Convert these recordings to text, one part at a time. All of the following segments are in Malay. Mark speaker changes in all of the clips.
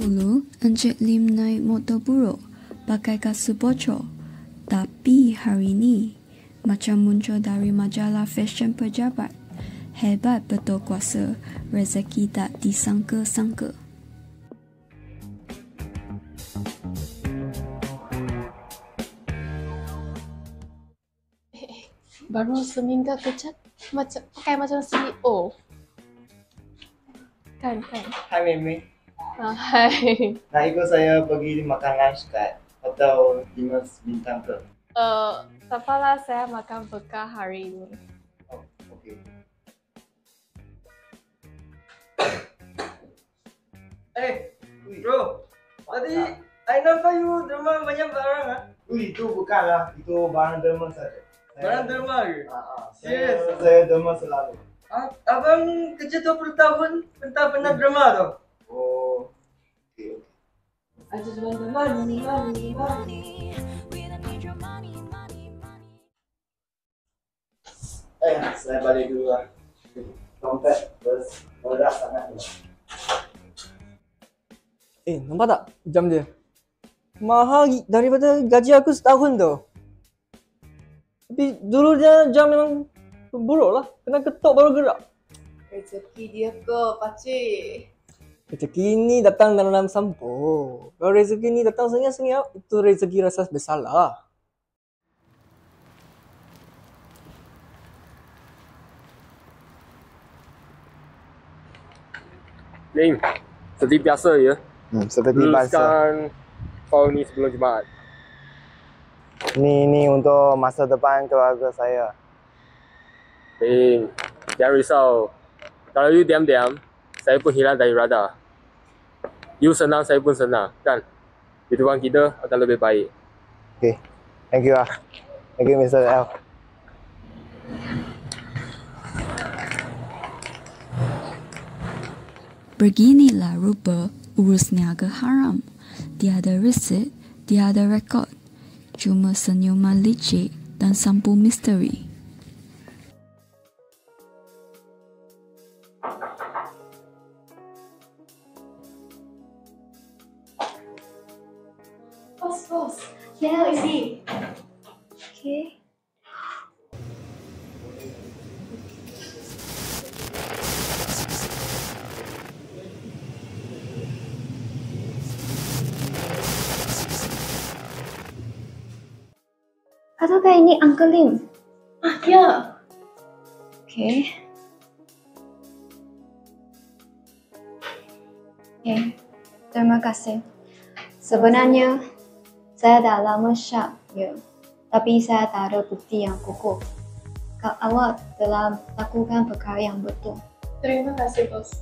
Speaker 1: Dahulu, Encik Lim naik motor buruk, pakai kasut bocor. Tapi hari ini, macam muncul dari majalah fashion pejabat. Hebat betul kuasa, rezeki tak disangka-sangka.
Speaker 2: Baru seminggu kerja pakai macam CEO. Kan.
Speaker 3: Hai Mimi,
Speaker 2: Hai.
Speaker 3: nak ikut saya pergi makan lunch kat hotel Dimas Bintang ke?
Speaker 2: Tak apalah, saya makan bekal hari ini.
Speaker 3: Oh, okey.
Speaker 4: Bro, tadi I nampak you derma banyak barang ah.
Speaker 3: Itu bukan lah, itu barang derma saja.
Speaker 4: Barang derma ke? Serius?
Speaker 3: Saya derma selalu.
Speaker 4: Abang kerja 20 tahun, entah pernah derma tu.
Speaker 3: Oh, okey.
Speaker 4: I just want the money.
Speaker 3: Saya balik dulu lah. Dompet berberat sangat ni.
Speaker 4: Nampak tak jam dia? Mahal daripada gaji aku setahun tu. Tapi dulu dia jam memang buruk lah. Kena ketuk baru gerak.
Speaker 2: Rezeki dia ke, pakcik?
Speaker 4: Rezeki ni datang dalam sampul. Kalau rezeki ni datang senyap-senyap, itu rezeki rasa bersalah.
Speaker 5: Lim, seperti biasa ya.
Speaker 3: Seperti biasa.
Speaker 5: Sekarang kau ni sebelum Jumaat.
Speaker 3: Ni untuk masa depan keluarga saya.
Speaker 5: Lim, jangan risau. Kalau you diam-diam, saya pun hilang dari radar. You senang, saya pun senang, kan? Hidupan kita akan lebih baik.
Speaker 3: Okay, thank you lah. Thank you Mr. L.
Speaker 1: Beginilah rupa urus niaga haram. Tiada resit, tiada rekod. Cuma senyuman licik dan sampul misteri.
Speaker 2: Bos. Kira isi. Okay.
Speaker 6: Ataukah ini Uncle Lim?
Speaker 2: Ya.
Speaker 6: Okay. Terima kasih. Sebenarnya, saya dah lama syak, ya. Tapi saya tak ada bukti yang kukuh. Awak telah lakukan perkara yang betul.
Speaker 2: Terima kasih, bos.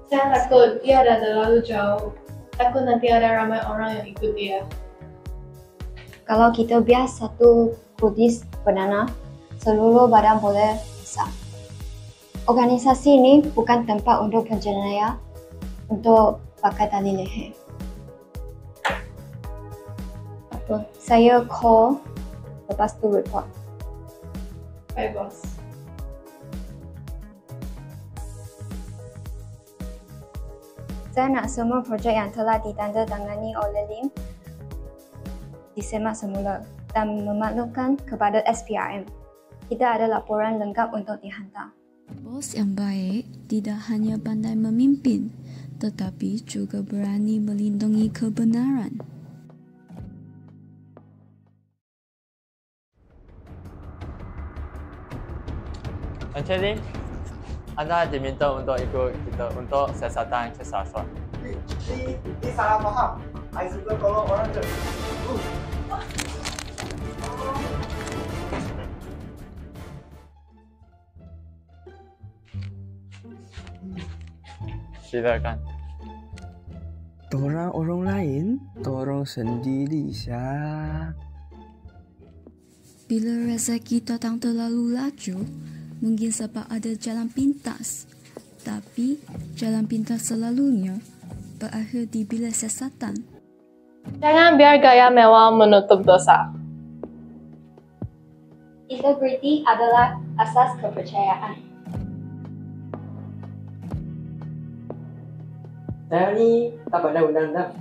Speaker 2: Saya takut dia dah terlalu jauh. Takut nanti ada ramai orang yang ikut dia.
Speaker 6: Kalau kita biar satu kudis bernanah, seluruh badan boleh besar. Organisasi ini bukan tempat untuk penjenayah untuk pakai tali leher. Saya call, lepas tu report.
Speaker 2: Baik, bos.
Speaker 6: Saya nak semua projek yang telah ditandatangani oleh Lim disemak semula dan memaklumkan kepada SPRM. Kita ada laporan lengkap untuk dihantar.
Speaker 1: Bos yang baik tidak hanya pandai memimpin, tetapi juga berani melindungi kebenaran.
Speaker 7: Encik Lim, anda diminta untuk ikut kita untuk siasatan kesasuan.
Speaker 3: Ini salah faham. I suka tolong orang je.
Speaker 7: Silakan.
Speaker 4: Torang orang lain, torang sendiri
Speaker 1: Bila rezeki datang terlalu laju, mungkin sebab ada jalan pintas. Tapi jalan pintas selalunya berakhir di bilik siasatan.
Speaker 2: Jangan biar gaya mewah menutup dosa.
Speaker 6: Integriti adalah asas kepercayaan.
Speaker 4: Saya ni tak pandai undang-undang.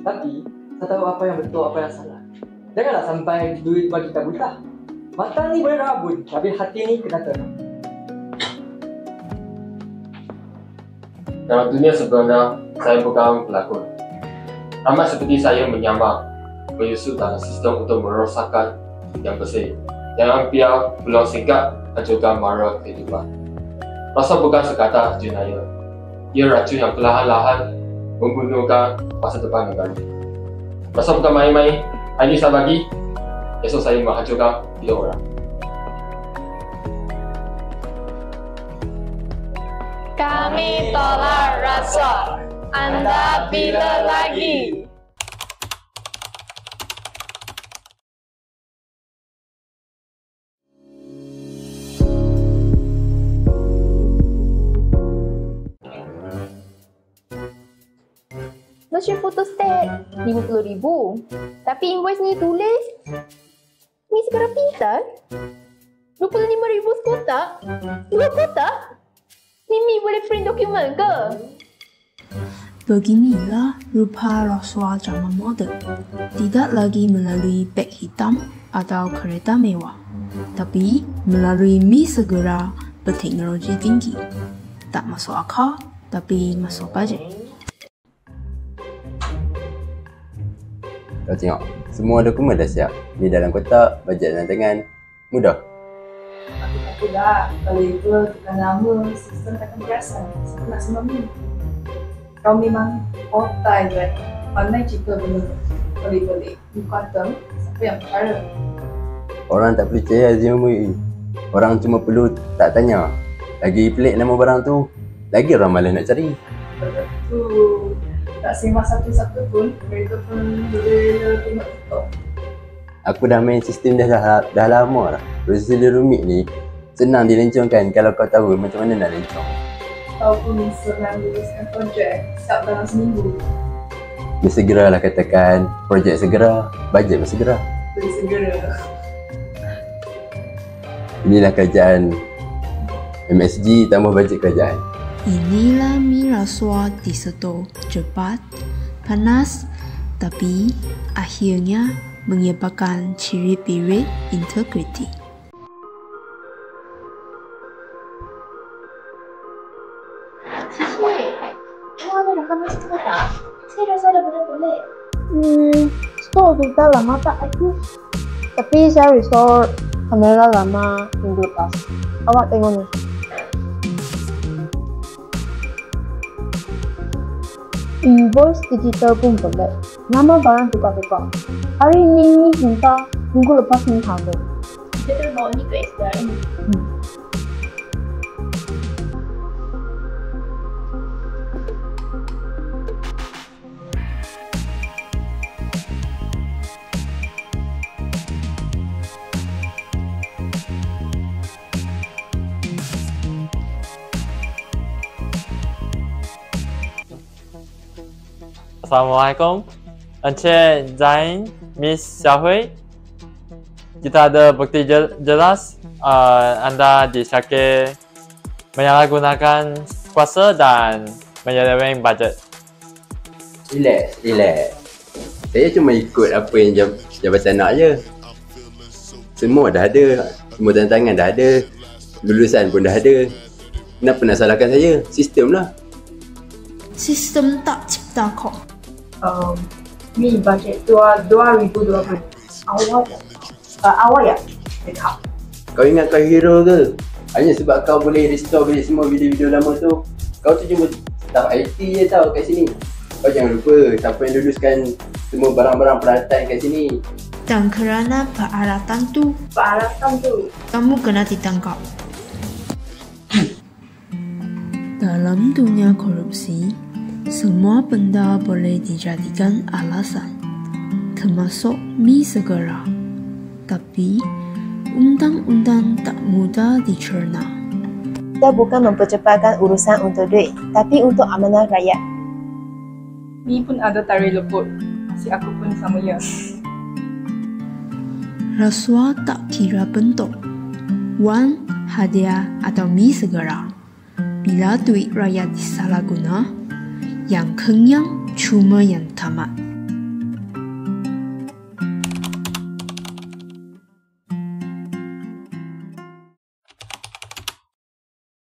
Speaker 4: Tapi, saya tahu apa yang betul, apa yang salah. Janganlah sampai duit bagi kita buta. Mata ni boleh rabun, tapi hati ni kena tenang.
Speaker 5: Dalam dunia sebenarnya, saya bukan pelakon. Sama seperti saya menyamar, menyusup dalam sistem untuk merosakkan yang bersih. Jangan biar peluang singkat hancurkan mara kehidupan. Rasa bukan sekadar jenayah. Ia racun yang perlahan-lahan membunuhkan masa depan negara. Rasa bukan main-main. Hari ini saya bagi, esok saya menghancurkan hidup orang.
Speaker 2: Kami tolak rasa. Anda bila lagi?
Speaker 8: Nasi photostat RM50,000. Tapi invoice ni tulis Mi Segara Pintar RM25,000 sekotak. 2 kotak? Mimi boleh print dokumen ke?
Speaker 1: Beginilah rupa rasuah zaman moden. Tidak lagi melalui beg hitam atau kereta mewah, tapi melalui Mi Segara berteknologi tinggi. Tak masuk akal, tapi masuk bajet.
Speaker 9: Kau tengok, semua dokumen dah siap. Ni dalam kotak, bajet dalam tangan. Mudah.
Speaker 2: Takutlah, kalau itu tekan nama, sistem takkan perasan. Siapa nak sembang ni? Kau memang otai je. Pandai cipta benda pelik-pelik. Bukan tahu siapa yang perkara.
Speaker 9: Orang tak perlu percaya Azim Mui. Orang cuma perlu tak tanya. Lagi pelik nama barang tu, lagi orang malas nak cari.
Speaker 2: Betul. Tak sembah satu-satu pun, mereka pun boleh tengok TikTok.
Speaker 9: Aku dah main sistem dah lama lah. Prosedur rumit ni senang dilencongkan kalau kau tahu macam mana nak lencong.
Speaker 2: Kau pun senang luluskan projek siap dalam seminggu.
Speaker 9: Ni segeralah katakan, projek segera, bajet pun segera.
Speaker 2: Boleh segera.
Speaker 9: Inilah kerajaan MSG tambah bajet kerajaan.
Speaker 1: Inilah mi rasuah disetor cepat, panas, tapi akhirnya menyebabkan ciri-ciri integriti.
Speaker 8: Cik, kau ada rakaman setengah tak? Saya rasa ada benda pelik. Store tu dah lama tak aktif. Tapi saya restore kamera lama minggu lepas. Awak tengok ni. Invoice digital pun pelik. Nama barang tukar-tukar. Hari ini minta, minggu lepas minta tu. Kita dah bawa ni ke SDM.
Speaker 7: Assalamualaikum. Encik Zain, Miss Xiaohui. Kita ada bukti jelas anda disyaki menyalahgunakan kuasa dan menyeleweng bajet.
Speaker 9: Relax. Saya cuma ikut apa yang jabatan nak je. Semua dah ada. Semua tantangan dah ada. Lulusan pun dah ada. Kenapa nak salahkan saya? Sistem lah.
Speaker 1: Sistem tak cipta kau.
Speaker 2: Ni bajet 2020. Awal ya? Dekat.
Speaker 9: Kau ingat kau hero ke? Hanya sebab kau boleh restore balik semua video-video lama tu. Kau tu cuma staff IT je tau kat sini. Kau jangan lupa siapa yang luluskan semua barang-barang peralatan kat sini.
Speaker 1: Dan kerana peralatan tu, kamu kena ditangkap. Dalam dunia korupsi, semua benda boleh dijadikan alasan, termasuk Mi Segara. Tapi, undang-undang tak mudah dicerna.
Speaker 8: Kita bukan mempercepatkan urusan untuk duit, tapi untuk amanah rakyat.
Speaker 2: Ni pun ada tarik leput. Si aku pun sama ya.
Speaker 1: Rasuah tak kira bentuk, wang, hadiah atau Mi Segara. Bila duit rakyat disalahguna,
Speaker 10: yang kenyang cuma yang tamat.